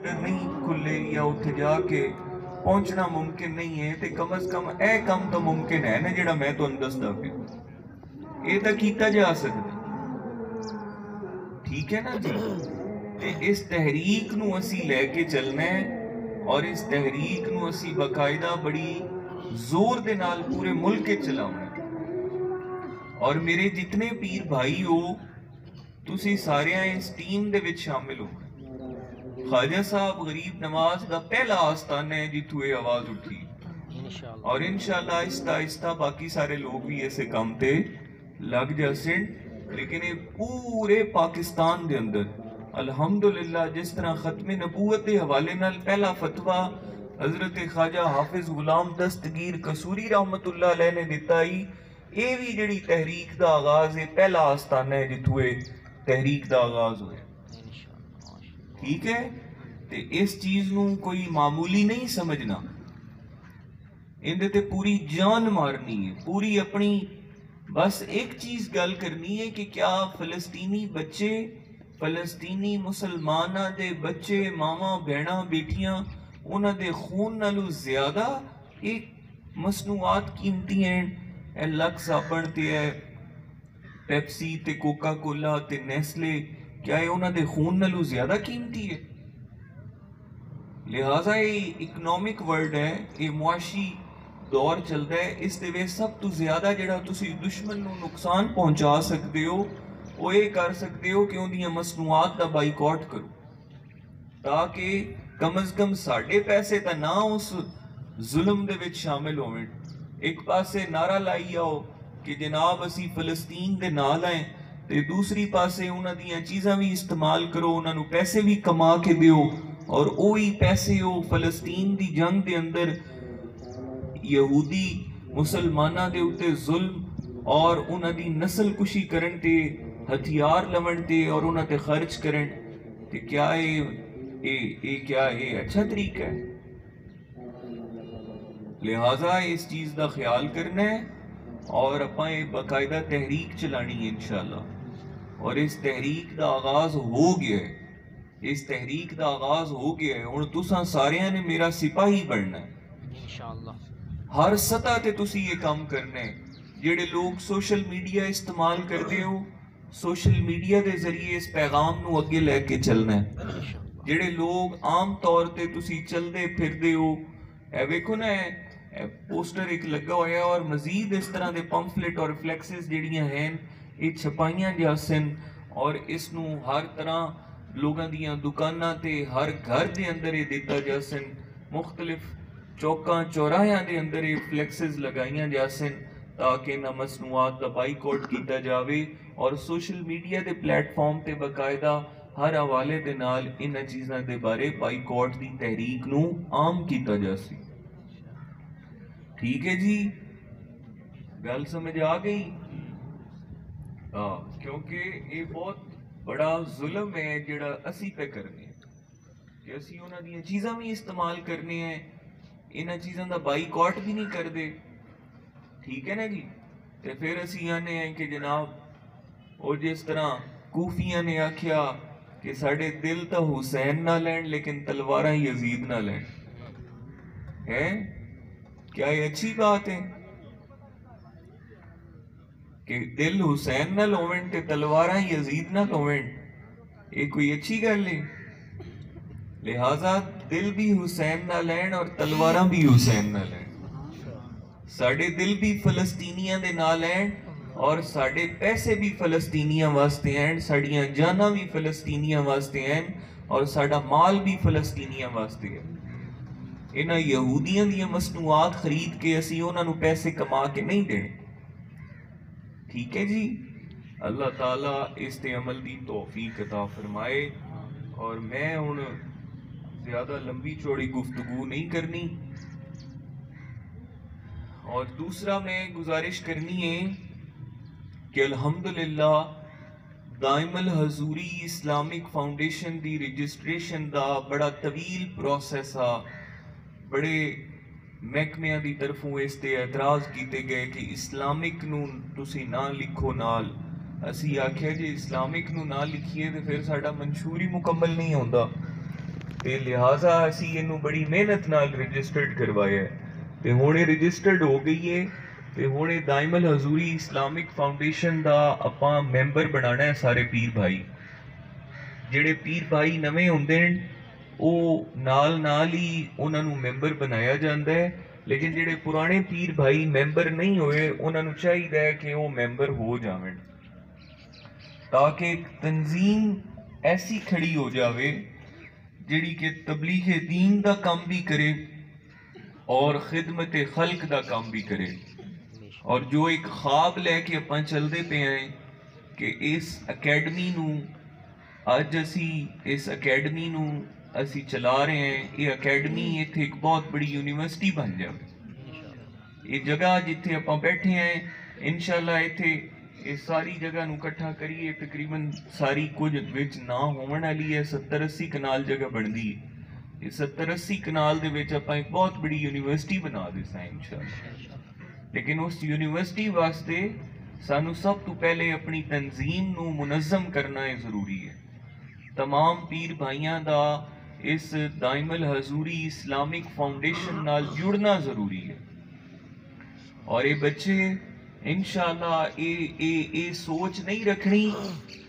نہیں کھلے یا اتھے جا کے پہنچنا ممکن نہیں ہے تے کم از کم اے کم تو ممکن ہے نا جڑا میں تو دسدا پیا اے تا کیتا جا سکدا ٹھیک ہے نا جی تے اس تحریک نو اسی لے کے چلنا ہے اور اس تحریک نو اسی باقاعدہ بڑی زور دے نال پورے ملک کے چلاؤنا ہے اور میرے جتنے پیر بھائی ہو تسی سارے اس ٹیم دے وچ شامل ہو خواجہ صاحب غریب نواز دا پہلا آستان ہے جتھوں یہ آواز اٹھی اور انشاءاللہ آہستہ آہستہ باقی سارے لوگ بھی ایسے کام تے لگ جاسن لیکن یہ پورے پاکستان دے اندر الحمدللہ جس طرح ختم نبوت دے حوالے نال پہلا فتویٰ حضرت خواجہ حافظ غلام دستگیر قصوری رحمت اللہ علیہ نے دیتا ہی یہ بھی جڑی تحریک دا آغاز ہے پہلا آستان ہے جتھوں تحریک دا آغاز ہوئے ٹھیک ہے تے اس چیز نو کوئی معمولی نہیں سمجھنا اندے تے پوری جان مارنی ہے پوری اپنی بس ایک چیز گل کرنی ہے کہ کیا فلسطینی بچے فلسطینی مسلمانہ دے بچے ماما بہنہ بیٹیاں انہاں دے خون نالو زیادہ ایک مصنوعات قیمتی ہیں اے لکس صابن تے اے پیپسی تے کوکا کولا تے نیسلے کیا یہ انہاں دے خون نالو زیادہ قیمتی ہے لہٰذا یہ اکنامک ورلڈ ہے یہ معاشی دور چلتا ہے اس دے وے سب تو زیادہ جڑا تسی دشمن نو نقصان پہنچا سکتے ہو وہ یہ کر سکتے ہو کہ انہاں مصنوعات دا بائیکاٹ کرو تاکہ کم از کم ساڑھے پیسے تا نہ اس ظلم دے وچ شامل ہوئیں ایک پاسے نعرہ لائی آؤ کہ جناب اسی فلسطین دے نال ہیں تے دوسری پاسے انہاں دیاں چیزاں بھی استعمال کرو انہاں نو پیسے بھی کما کے دیو اور اوہی پیسے ہو فلسطین دی جنگ دے اندر یہودی مسلمانہ دے اتے ظلم اور انہاں دی نسل کشی کرن تے ہتھیار لون تے اور انہاں تے خرچ کرن تے کیا کیا اچھا طریقہ ہے لہٰذا اس چیز دا خیال کرنا ہے اور اپاں یہ باقاعدہ تحریک چلانی ہے انشاءاللہ اور اس تحریک دا آغاز ہو گیا ہے اس تحریک دا آغاز ہو گیا ہے اور تساں ساریاں نے میرا سپاہی بڑھنا ہے انشاءاللہ ہر سطح تے تسی یہ کام کرنا ہے جڑے لوگ سوشل میڈیا استعمال کرتے ہو سوشل میڈیا دے ذریعے اس پیغام نو اگے لے کے چلنا ہے جڑے لوگ عام طور تے تسی چل دے پھر دے ہو اے ویکھو نا پوسٹر ایک لگا ہوا ہے اور مزید اس طرح دے پمفلٹ اور فلیکسز جڑیاں ہیں یہ چھپائیاں جاسن اور اس نو ہر طرح لوگاں دیاں دکاناں تے ہر گھر دے اندر یہ دیتا جاسن مختلف چوکاں چوراہیاں دے اندر یہ فلیکسز لگائیاں جاسن تاکہ نہ مصنوعات دا بائیکاٹ کیتا جاوے اور سوشل میڈیا دے پلیٹ فارم تے باقاعدہ ہر حوالے دے نال انہاں چیزاں دے بارے بائیکاٹ دی تحریک نو عام کیتا جاسی ٹھیک ہے جی گل سمجھ آ گئی کیونکہ یہ بہت بڑا ظلم ہے جڑا اسی پہ کرنے ہیں کہ اسی انہاں دیاں چیزاں بھی استعمال کرنے ہیں انہاں چیزاں دا بائیکاٹ بھی نہیں کر دے ٹھیک ہے نا جی تے پھر اسی آنے ہیں کہ جناب اور جس طرح کوفیاں نے آکھیا کہ ساڑھے دل تا حسین نہ لین لیکن تلواراں یزید نہ لین ہے کیا یہ اچھی بات ہے کہ دل حسین نہ لوین تے تلواراں یزید نہ لوین یہ کوئی اچھی گل ہے لہٰذا دل بھی حسین نہ لین اور تلواراں بھی حسین نہ لین ساڑھے دل بھی فلسطینیاں دے نہ لین اور ساڑھے پیسے بھی فلسطینیاں واسطے ہیں ساڑھیاں جانا بھی فلسطینیاں واسطے ہیں اور ساڑھا مال بھی فلسطینیاں واسطے ہیں انہاں یہودیاں دیاں مصنوعات خرید کے اسی انہاں نو پیسے کما کے نہیں دینے ٹھیک ہے جی اللہ تعالیٰ اس تے عمل دی توفیق عطا فرمائے اور میں ہن زیادہ لمبی چوڑی گفتگو نہیں کرنی اور دوسرا میں گزارش کرنی ہے کہ الحمدللہ دائم الحضوری اسلامک فاؤنڈیشن دی رجسٹریشن دا بڑا طویل پروسیس آ بڑے محکمیاں دی طرفوں اس تے اعتراض کیتے گئے کہ اسلامک نو تسی نہ لکھو نال اسی آکھیا جی اسلامک نو نہ لکھیے تے پھر ساڈا منشور ہی مکمل نہیں ہوندا تے لہٰذا اسی اینو بڑی محنت نال رجسٹرڈ کروایا ہے تے ہن یہ رجسٹرڈ ہو گئی ہے تے ہن یہ دائم الحضوری اسلامک فاؤنڈیشن دا اپاں ممبر بنانا ہے سارے پیر بھائی. جڑے پیر بھائی نویں ہوندے ہیں او نال ہی انہاں نوں ممبر بنایا جاندا ہے, لیکن جڑے پرانے پیر بھائی ممبر نہیں ہوئے انہاں نوں چاہیے کہ وہ ممبر ہو جاویں تاکہ ایک تنظیم ایسی کھڑی ہو جاوے جڑی کہ تبلیغ دین دا کام بھی کرے اور خدمت خلق دا کام بھی کرے. اور جو ایک خواب لے کے اپن چلتے پہ ہیں کہ اس اکیڈمی نوں اج اسی اس اکیڈمی نوں اسی چلا رہے ہیں, یہ اکیڈمی ایتھے ایک بہت بڑی یونیورسٹی بن جائے. یہ جگہ جتھے اپاں بیٹھے ہیں انشاءاللہ ایتھے اس ساری جگہ نوں کٹھا کریے تقریباً ساری کچھ وچ نہ ہون والی ہے 70-80 کنال جگہ بندی ہے. یہ 70-80 کنال دے وچ اپاں ایک بہت بڑی یونیورسٹی بنا دیساں انشاءاللہ. لیکن اس یونیورسٹی واسطے سانو سب تو پہلے اپنی تنظیم نو منظم کرنا ہے ضروری ہے. تمام پیر بھائیاں دا اس دائم الحضوری اسلامک فاؤنڈیشن نال جڑنا ضروری ہے. اور یہ بچے انشاءاللہ اے سوچ نہیں رکھنی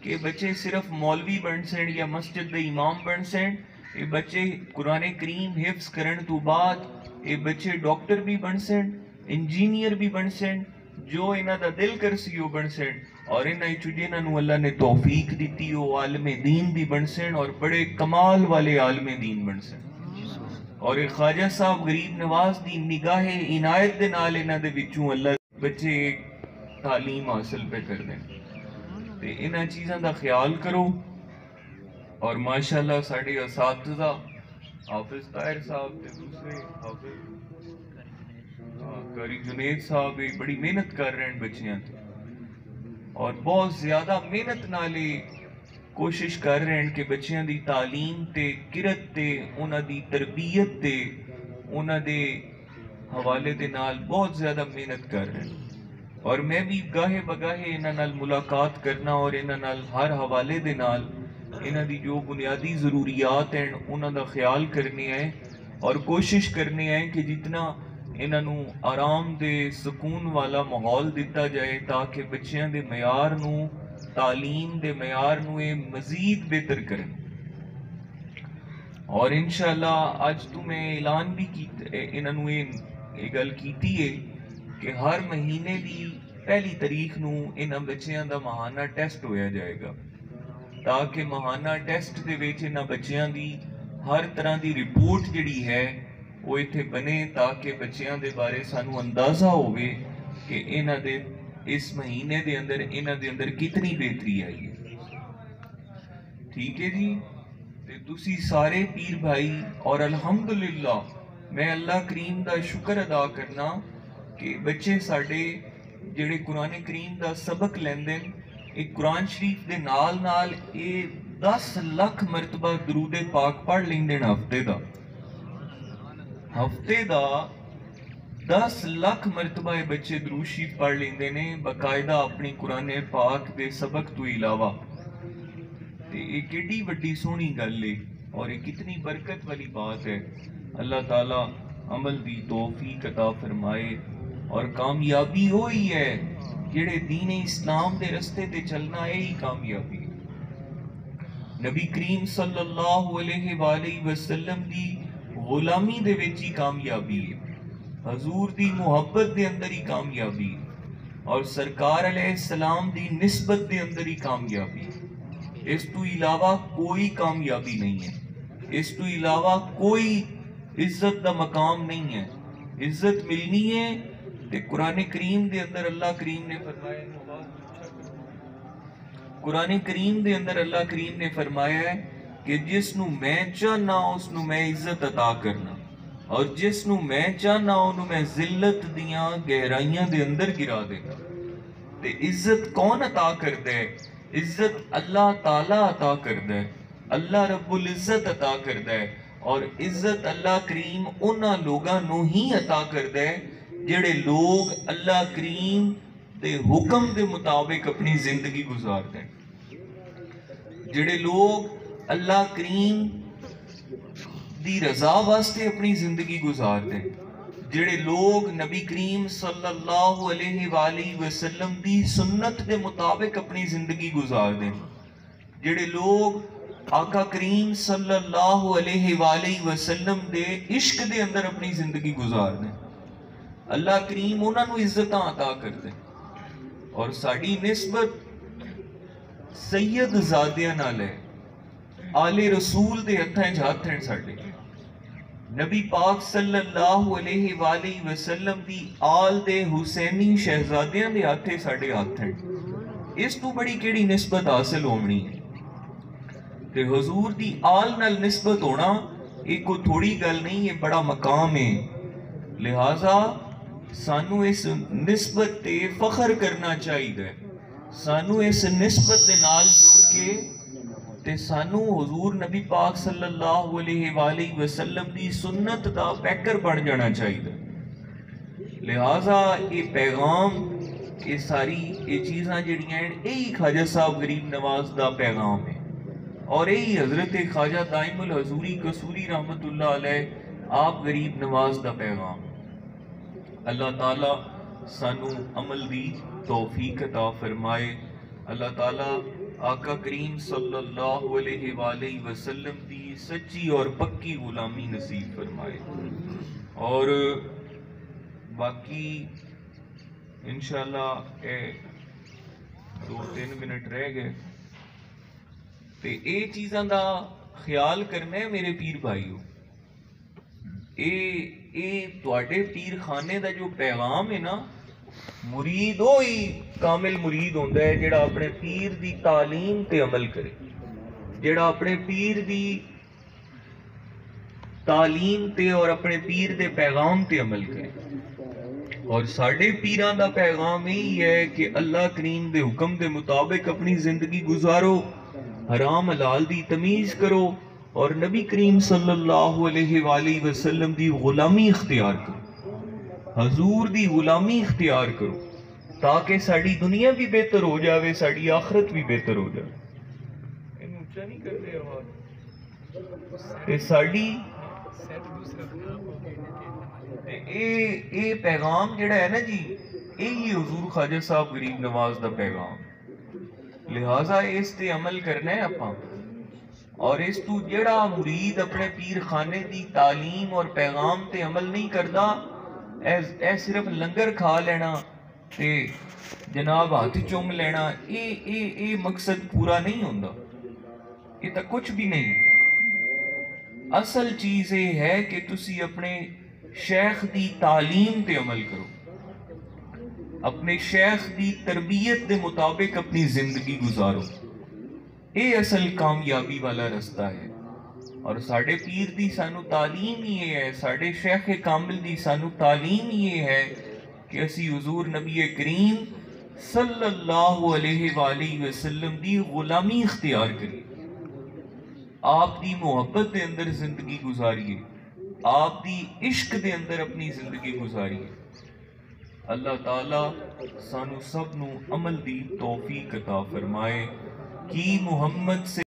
کہ بچے صرف مولوی بن سن یا مسجد دے امام بن سن. یہ بچے قرآن کریم حفظ کرن تو بعد یہ بچے ڈاکٹر بھی بن سن, انجینئر بھی بن سن, جو انہاں دا دل کر سی وہ بن سن, اور انہاں جنہاں نوں اللہ نے توفیق دیتی وہ عالم دین بھی بن سن اور بڑے کمال والے عالم دین بن سن. اور ایک خواجہ صاحب غریب نواز دی نگاہ عنایت دے نال انہاں دے وچوں اللہ بچے ایک تعلیم حاصل پہ کر دیں. تے انہاں چیزاں دا خیال کرو. اور ماشاءاللہ ساڑھے اساتذہ حافظ طاہر صاحب تے دوسرے حافظ قاری جنید صاحب بڑی محنت کر رہے ہیں بچیاں تے, اور بہت زیادہ محنت نالے کوشش کر رہے ہیں کہ بچیاں دی تعلیم تے قرت تے انہاں دی تربیت تے انہاں دے حوالے دے نال بہت زیادہ محنت کر رہے ہیں. اور میں بھی گاہے بگاہے انہاں نال ملاقات کرنا اور انہاں نال ہر حوالے دے نال انہاں دی جو بنیادی ضروریات ہیں انہاں دا خیال کرنے ہیں اور کوشش کرنے ہیں کہ جتنا انہاں نوں آرام دے سکون والا ماحول دیتا جائے تاکہ بچیاں دے معیار نوں تعلیم دے معیار نوں یہ مزید بہتر کریں. اور انشاءاللہ آج تو میں اعلان بھی انہاں نوں یہ گل کیتی ہے کہ ہر مہینے دی پہلی تاریخ نوں انہاں بچیاں دا ماہانہ ٹیسٹ ہویا جائے گا تاکہ ماہانہ ٹیسٹ دے وچ انہاں بچیاں دی ہر طرح دی رپورٹ جڑی ہے وہ ایتھے بنے تاکہ بچیاں دے بارے سانو اندازہ ہوئے کہ انہاں دے اس مہینے دے اندر انہاں دے اندر کتنی بہتری آئی ہے. ٹھیک ہے جی. تے تسی سارے پیر بھائی اور الحمدللہ میں اللہ کریم دا شکر ادا کرنا کہ بچے ساڑے جڑے قرآن کریم دا سبق لیندے ایک قرآن شریف دے نال نال 10 لاکھ مرتبہ درود پاک پڑھ لیندے ہفتے دا 10 لاکھ مرتبہ یہ بچے درود شریف پڑھ لیندے نے باقاعدہ اپنی قرآن پاک دے سبق تو علاوہ. یہ کیڑی وڈی سونی گل ہے اور یہ کتنی برکت والی بات ہے. اللہ تعالیٰ عمل دی توفیق عطا فرمائے اور کامیابی ہوئی ہے جڑے دین اسلام دے رستے تے چلنا ہے ہی کامیابی. نبی کریم صلی اللہ علیہ وآلہ وسلم دی غلامی دے وچ ہی کامیابی ہے, حضور دی محبت دے اندر ہی کامیابی ہے, اور سرکار علیہ السلام دی نسبت دے اندر ہی کامیابی ہے. اس تو علاوہ کوئی کامیابی نہیں ہے, اس تو علاوہ کوئی عزت دا مقام نہیں ہے. عزت ملنی ہے تے قرآن کریم دے اندر اللہ کریم نے فرمایا قرآن کریم دے اندر اللہ کریم نے فرمایا ہے کہ جس نو میں چاہنا اس نو میں عزت عطا کرنا اور جس نو میں چاہنا انہوں میں ذلت دیاں گہرائیاں دے اندر گرا دینا. تے عزت کون عطا کر دے؟ عزت اللہ تعالیٰ عطا کر دے, اللہ رب العزت عطا کر دے, اور عزت اللہ کریم انہاں لوگاں نو ہی عطا کر دے جڑے لوگ اللہ کریم دے حکم دے مطابق اپنی زندگی گزار دیں, جڑے لوگ اللہ کریم دی رضا واسطے اپنی زندگی گزار دیں، جڑے لوگ نبی کریم صلی اللہ علیہ وآلہ وسلم دی سنت دے مطابق اپنی زندگی گزار دیں، جڑے لوگ آقا کریم صلی اللہ علیہ وآلہ وسلم دے عشق دے اندر اپنی زندگی گزار دیں، اللہ کریم انہاں نو عزتاں عطا کر دیں۔ اور ساڑی نسبت سید زادیاں نال ہے، آل رسول دے ہتھیں ہتھ ہیں ساڑے، نبی پاک صلی اللہ علیہ وآلہ وسلم دی آل دے حسینی شہزادیاں دے ہتھیں ساڑے ہاتھ ہیں، اس تو بڑی کیڑی نسبت حاصل ہونی ہے؟ تے حضور دی آل نال نسبت ہونا ایک کو تھوڑی گل نہیں، یہ بڑا مقام ہے، لہٰذا سانو اس نسبت تے فخر کرنا چاہیے، سانو اس نسبت دے نال جڑ کے تے سانو حضور نبی پاک صلی اللہ علیہ وآلہ وسلم دی سنت دا پیکر بن جانا چاہیے۔ لہٰذا یہ پیغام، یہ ساری یہ چیزاں جڑیاں ہیں، یہی خواجہ صاحب غریب نواز دا پیغام ہے، اور یہی حضرت خواجہ دائم الحضوری قصوری رحمت اللہ علیہ آپ غریب نواز دا پیغام۔ اللہ تعالیٰ سانو عمل دی توفیق عطا فرمائے، اللہ تعالیٰ آقا کریم صلی اللہ علیہ وآلہ وسلم دی سچی اور پکی غلامی نصیب فرمائے۔ اور باقی انشاءاللہ 2-3 منٹ رہ گئے، تے اے چیزاں دا خیال کرنا ہے میرے پیر بھائیو، اے تواڈے پیر خانے دا جو پیغام ہے نا، مرید ہوئی کامل مرید ہوندا ہے جڑا اپنے پیر دی تعلیم تے عمل کرے، جڑا اپنے پیر دی تعلیم تے اور اپنے پیر دے پیغام تے عمل کرے۔ اور ساڑھے پیران دا پیغام یہی ہے کہ اللہ کریم دے حکم دے مطابق اپنی زندگی گزارو، حرام حلال دی تمیز کرو، اور نبی کریم صلی اللہ علیہ وآلہ وسلم دی غلامی اختیار کرو، حضور دی غلامی اختیار کرو، تاکہ ساڑی دنیا بھی بہتر ہو جاوے، ساڑی آخرت بھی بہتر ہو جاوے۔ اونچا نہیں کر رہے آواز، ساڑی اے پیغام جڑا ہے نا جی، یہی حضور خواجہ صاحب غریب نواز دا پیغام، لہٰذا اس تے عمل کرنا ہے اپاں۔ اور اس تو جڑا مرید اپنے پیر خانے دی تعلیم اور پیغام تے عمل نہیں کردا، اے صرف لنگر کھا لینا تے جناب ہاتھ چوم لینا، اے مقصد پورا نہیں ہوندا، یہ تا کچھ بھی نہیں۔ اصل چیز یہ ہے کہ تسی اپنے شیخ دی تعلیم تے عمل کرو، اپنے شیخ دی تربیت دے مطابق اپنی زندگی گزارو، یہ اصل کامیابی والا رستہ ہے۔ اور ساڑھے پیر دی سانو تعلیم یہ ہے، ساڑھے شیخ کامل دی سانو تعلیم یہ ہے کہ اسی حضور نبی کریم صلی اللہ علیہ وآلہ وسلم دی غلامی اختیار کریے، آپ دی محبت دے اندر زندگی گزاریے، آپ دی عشق دے اندر اپنی زندگی گزاریے۔ اللہ تعالیٰ سانو سب نو عمل دی توفیق عطا فرمائے۔ کی محمد سے